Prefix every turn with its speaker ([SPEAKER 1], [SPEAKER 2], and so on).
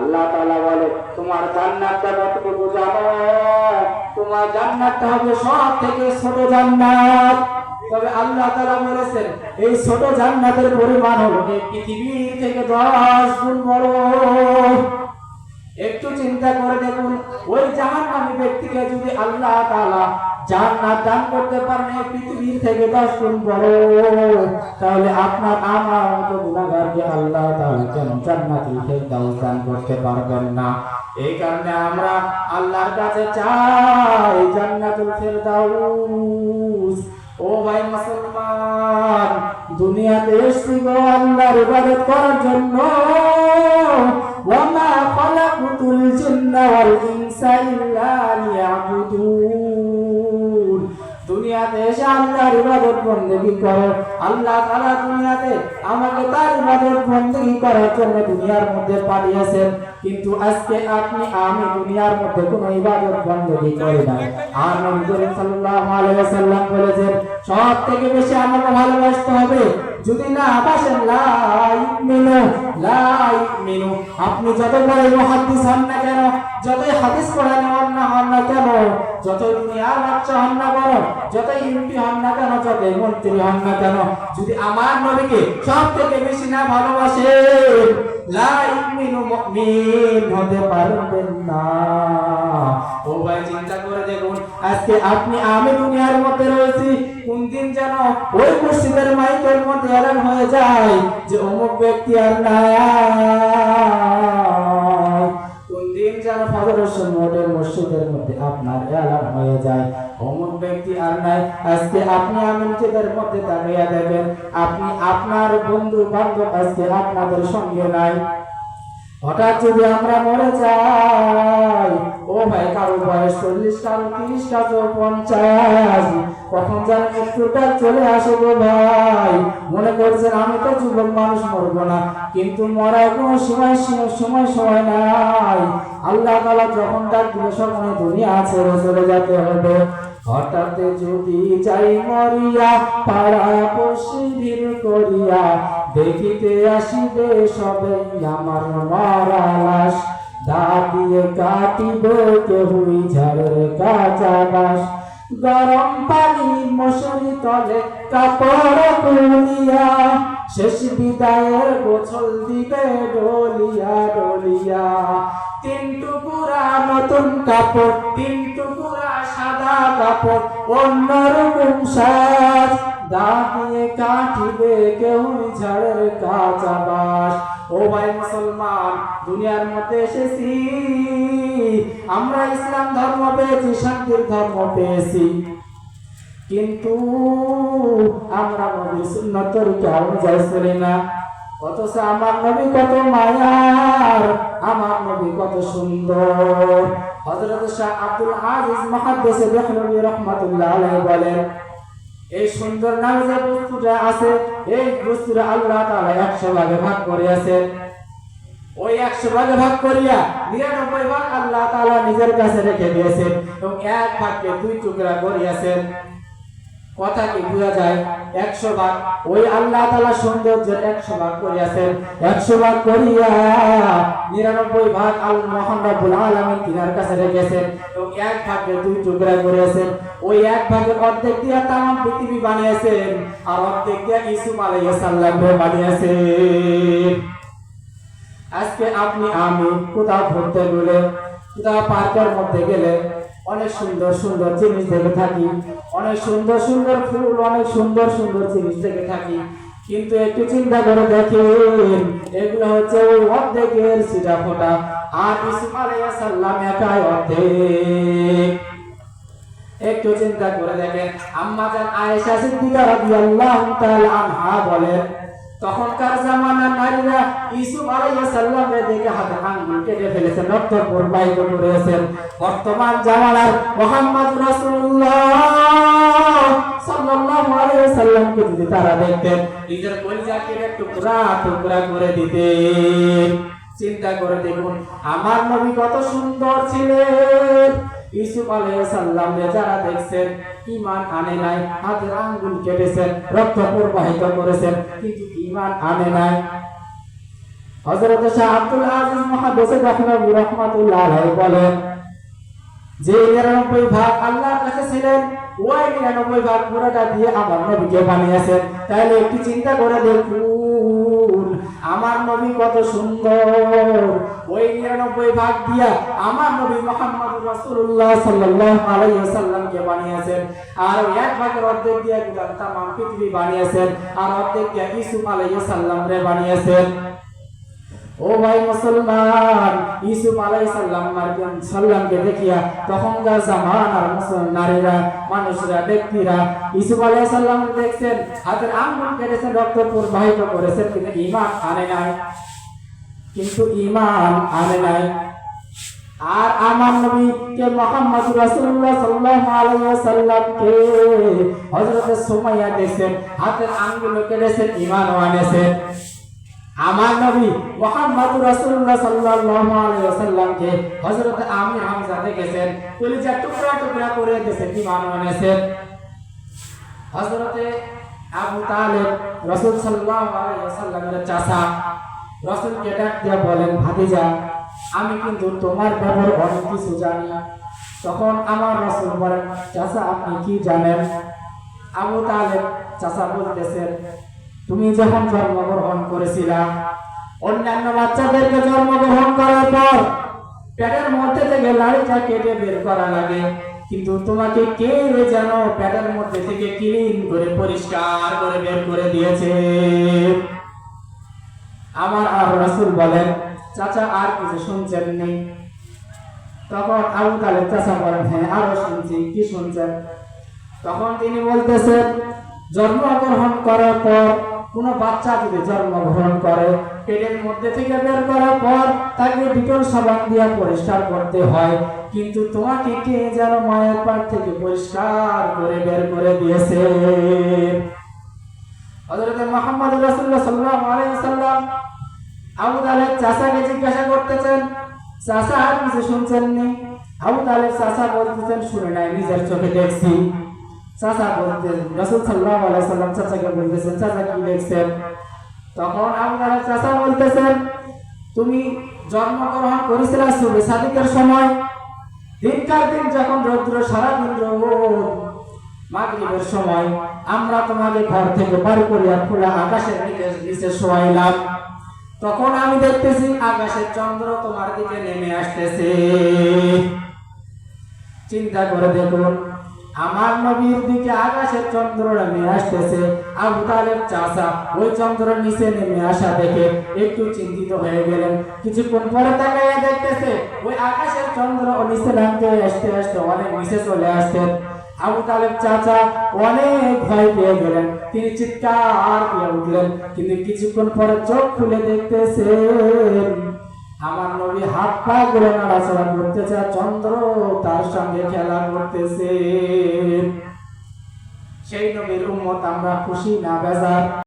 [SPEAKER 1] আল্লাহ তাআলা বলে তোমার জান্নাতটা কতটুকু জানো? তোমার জান্নাতটা হবে সব থেকে ছোট জান্নাত। তবে আল্লাহ তাআলা বলেছেন এই ছোট জান্নাতের পরিমাণ হলো এই পৃথিবী থেকে 10 গুণ বড়। একটু চিন্তা করে দেখুন, ওই জাহান্নামী ব্যক্তিকে যদি আল্লাহ তাআলা জান্নাত দান করতে পারেন এই পৃথিবী থেকে 10 গুণ বড়, তাহলে আপনার আমার মতো গুনাহগারকে আল্লাহ তাআলা কেন জান্নাতুল ফেরদাউস দান করতে পারবেন না? এই কারণে আমরা আল্লাহর কাছে চাই জান্নাতুল ফেরদাউস। ও ভাই মুসলমান, দুনিয়াতে এসেছি গো আল্লাহর ইবাদত করার জন্য। ওয়ামা খালাকুতুল জিন্না ওয়াল ইনসা ইল্লা লিয়াবুদুন। দুনিয়াতে এসে আল্লাহর ইবাদত বন্দেগী করো। আল্লাহ তাআলা দুনিয়াতে আমাকে তার ইবাদত বন্দেগী করার জন্য দুনিয়ার মধ্যে পাঠিয়েছেন, কিন্তু আজকে আপনি আমি দুনিয়ার মধ্যে কোনো ইবাদত বন্দেগী করি না। আর নবী করিম সাল্লাল্লাহু আলাইহি ওয়াসাল্লাম বলেছেন সব থেকে বেশি আমাকে ভালোবাসতে হবে। যদি না বাসেন লা ইউমিনু। আপনি যত বড় মুহাদ্দিস হন না কেন, যতই হাদিস পড়ান হন না কেন, যতই দুনিয়ার বাচ্চা হন না কেন, যতই এমপি হন না কেন, যতই মন্ত্রী হন না কেন, যদি আমার নবীকে সব থেকে বেশি না ভালোবাসেন লা ইউমিনু মুমিন হতে পারবেন না। ও ভাই চিন্তা করে দেখুন, আজকে আপনি আমি দুনিয়ার মধ্যে রয়েছি, কোন দিন যেন ওই মসজিদের মাইকের মধ্যে এলান হয়ে যায় যে অমুক ব্যক্তি আর নাই। কোন দিন যেন ফজরের সময় মসজিদের মধ্যে আপনার এলান হয়ে যায় অমুক ব্যক্তি আর নাই। আজকে আপনি আমি নিজেদের মধ্যে তাকিয়ে দেখেন, আপনি আপনার বন্ধু বান্ধব আজকে আপনাদের সঙ্গে নাই। হঠাৎ যদি আমরা মরে যাই, ও ভাই কারো বয়স 40, কারো 30, কারো 50, কখন যেন মৃত্যুটা চলে আসে গো ভাই। মনে করছেন আমি তো যুবক মানুষ, মরবো না, কিন্তু মরার কোনো সময় নাই। আল্লাহ তাআলা যখন ডাক দিবে তখন দুনিয়া ছেড়ে চলে যেতে হবে। হঠাৎ যদি যাই মরিয়া পাড়া পড়শি ভিড় করিয়া, দেখিতে আসিবে সবে আমার মরা লাশ। দা দিয়ে কাটিবে কেহুই ঝাড়ের কাঁচা বাঁশ। গরম পানি মশারি তলে কাপড় তুলিয়া, শেষ বিদায়ের গোছল দিবে ডলিয়া ডলিয়া। 3 টুকরা নতুন কাপড়, 3 টুকরা সাদা কাপড়, অন্যরকম সাজ। দা দিয়ে কাটিবে কেহুই ঝাড়ের কাঁচা বাঁশ। ও ভাই মুসলমান, দুনিয়ার মধ্যে এসেছি, আমরা ইসলাম ধর্ম পেয়েছি, শান্তির ধর্ম পেয়েছি, কিন্তু আমরা নবীর সুন্নতের অনুযায়ী চলি না। অথচ আমার নবী কত মায়ার, আমার নবী কত সুন্দর। হযরত শাহ আব্দুল আজিজ মুহাদ্দিস দেহলভী রাহমাতুল্লাহ আলাইহি বলেন, এই সুন্দর নামে যে বস্তুটা আছে, এই বস্তুটা আল্লাহ তাআলা 100 ভাগে ভাগ করিয়াছেন। ওই 100 ভাগে ভাগ করিয়া 99 ভাগ আল্লাহ তাআলা নিজের কাছে রেখে দিয়েছেন এবং 1 ভাগকে 2 টুকরা করিয়াছেন। কথা কি বোঝা যায়? 100 ভাগ ওই আল্লাহ তাআলা সৌন্দর্যের 100 ভাগ করিয়াছেন, 100 ভাগ করিয়া 99 ভাগ আল্লাহ মহান রব্বুল আলামিন তিনার কাছে রেখেছেন এবং 1 ভাগকে 2 টুকরা করিয়াছেন। ওই 1 ভাগের অর্ধেক দিয়া তামাম পৃথিবী বানিয়েছেন, আর অর্ধেক দিয়া ইসুফ আলাইহিস সালামকে বানিয়েছেন। আজকে আপনি আমি কোথাও ঘুরতে গেলে, কোথাও পার্কের মধ্যে গেলে অনেক সুন্দর সুন্দর জিনিস দেখে থাকি, অনেক সুন্দর সুন্দর ফুল, অনেক সুন্দর সুন্দর জিনিস দেখে থাকি, কিন্তু একটু চিন্তা করে দেখেন এগুলো হচ্ছে ওই অর্ধেকের ছিটা ফোটা, আর ইসুফ আলাইহিস সালাম একাই অর্ধেক। একটু চিন্তা করে দেখেন, আম্মা জান আয়েশা সিদ্দিকা রাদিয়াল্লাহু তাআলা আনহা বলেন, তখনকার জামানার নারীরা ইসুফ আলাইহিস সালামের দেখে হাতে আঙ্গুল কেটে ফেলেছেন, রক্ত প্রবাহিত করেছেন। বর্তমান জামানার মুহাম্মদ রাসূলুল্লাহ সাল্লাল্লাহু আলাইহি ওয়াসাল্লামকে যদি তারা দেখতেন, নিজের কলিজাকে টুকরা টুকরা করে দিতেন। চিন্তা করে দেখুন আমার নবী কত সুন্দর ছিলেন। ইউসুফ আলাইহিস সালামকে যারা দেখছেন ঈমান আনে নাই, হাতের আঙ্গুল কেটেছেন, রক্ত প্রবাহিত করেছেন, কিন্তু ঈমান আনে নাই। হযরত শাহ আব্দুল আজিজ মুহাদ্দিস রাহমাতুল্লাহ আলাইহি বলেন যে 99 ভাগ আল্লাহর কাছে ছিলেন, ওই 99 ভাগ পুরোটা দিয়ে আমার নবীকে বানিয়েছেন। তাহলে একটু চিন্তা করে দেখুন আমার নবী কত সুন্দর। ওই 99 ভাগ দিয়া আমার নবী মুহাম্মদুর রাসূলুল্লাহ সাল্লাল্লাহু আলাইহি ওয়াসাল্লামকে বানিয়েছেন। আর এক ভাগের অর্ধেক দিয়া তামাম পৃথিবী বানিয়েছেন, আর অর্ধেক দিয়া ইউসুফ আলাইহিস সালাম রে বানিয়েছেন। ও ভাই মুসলমান, ইউসুফ আলাইহিস সালামকে দেখিয়া তখনকার জামানার মুসলমান নারীরা, মানুষরা, ব্যক্তিরা ইউসুফ আলাইহিস সালামকে দেখছেন, হাতের আঙ্গুল কেটেছেন, রক্ত প্রবাহিত করেছেন, কিন্তু ঈমান আনে নাই, আর আমার নবীকে মুহাম্মদ রাসূলুল্লাহ সাল্লাল্লাহু আলাইহি ওয়াসাল্লামকে হযরত সুমাইয়া দেখছেন, হাতের আঙ্গুল কেটেছেন, ঈমান আনেছেন। আমার নবী মুহাম্মদ রাসূলুল্লাহ সাল্লাল্লাহু আলাইহি ওয়াসাল্লামকে হযরত আমির হামজা দেখেছেন, কলিজা টুকরা টুকরা করে দিয়েছেন, ঈমান আনেছেন। হযরত আবু তালেব রাসূল সাল্লাল্লাহু আলাইহি ওয়াসাল্লামের চাচা, রাসূলকে ডাক দিয়ে বলেন, ভাতিজা আমি কিন্তু তোমার ব্যাপারে অনেক কিছু জানি। তখন আমার রাসূল বলেন, চাচা আপনি কি জানেন? আবু তালেব চাচা বলতেছেন, তুমি যখন জন্মগ্রহণ করেছিলা, অন্যান্য বাচ্চাদেরকে জন্মগ্রহণ করার পর পেটের মধ্যে থেকে লাড়িটা কেটে বের করা লাগে, কিন্তু তোমাকে কে যেন পেটের মধ্যে থেকে ক্লিন করে পরিষ্কার করে বের করে দিয়েছে। আমার আর রাসূল বলেন, চাচা আর কিছু শুনছেন নি? তখন আবু তালেব চাচা বলেন, হ্যাঁ আরো শুনছি। কি শুনছেন? তখন তিনি বলতেছেন, জন্মগ্রহণ করার পর কোন বাচ্চা যদি জন্মগ্রহণ করে, পেটের মধ্যে থেকে বের করার পর তাকে ডিটল সাবান দিয়ে পরিষ্কার করতে হয়, কিন্তু তোমাকে কে যেন মায়ের পেট থেকে পরিষ্কার করে বের করে দিয়েছে। হযরত মুহাম্মদ রাসূলুল্লাহ সাল্লাল্লাহু আলাইহি ওয়াসাল্লাম আবু তালেব চাচাকে জিজ্ঞাসা করতেছেন, চাচা আর কিছু শুনছেন নি? আবু তালেব চাচা বলতেছেন, শুনে নাই, নিজের চোখে দেখছি। চাচা বলতেন, রাসূল সাল্লাল্লাহু আলাইহি ওয়াসাল্লাম চাচাকে বলতেছেন, চাচা কি দেখছেন? তখন আবু তালেব চাচা বলতেছেন, তুমি জন্মগ্রহণ করেছিলে সুবে সাদিকের সময়, দিনকার দিন যখন রৌদ্র সারাদিন রোদ, মাগরিবের সময় আমরা তোমাকে ঘর থেকে বার করিয়া খোলা আকাশের নিচে শোয়াইলাম। তখন আমি দেখতেছি আকাশের চন্দ্র তোমার দিকে নেমে আসতেছে। চিন্তা করে দেখুন, আমার নবীর দিকে আকাশের চন্দ্র নেমে আসতেছে। আবু তালেব চাচা ওই চন্দ্রের নিচে নেমে আসা দেখে একটু চিন্তিত হয়ে গেলেন। কিছুক্ষণ পরে তাকাইয়া দেখতেছে ওই আকাশের চন্দ্র নিচে নামতে আসতে আসতে অনেক নিচে চলে আসছেন। আবু তালেব চাচা অনেক ভয় পেয়ে গেলেন, তিনি চিৎকার দিয়ে উঠলেন, কিন্তু কিছুক্ষণ পরে চোখ খুলে দেখতেছেন আমার নবী হাত পা করে নাড়াচাড়া করতেছে, চন্দ্র তার সঙ্গে খেলা করতেছে। সেই নবীর উম্মত আমরা খুশি না বেজার?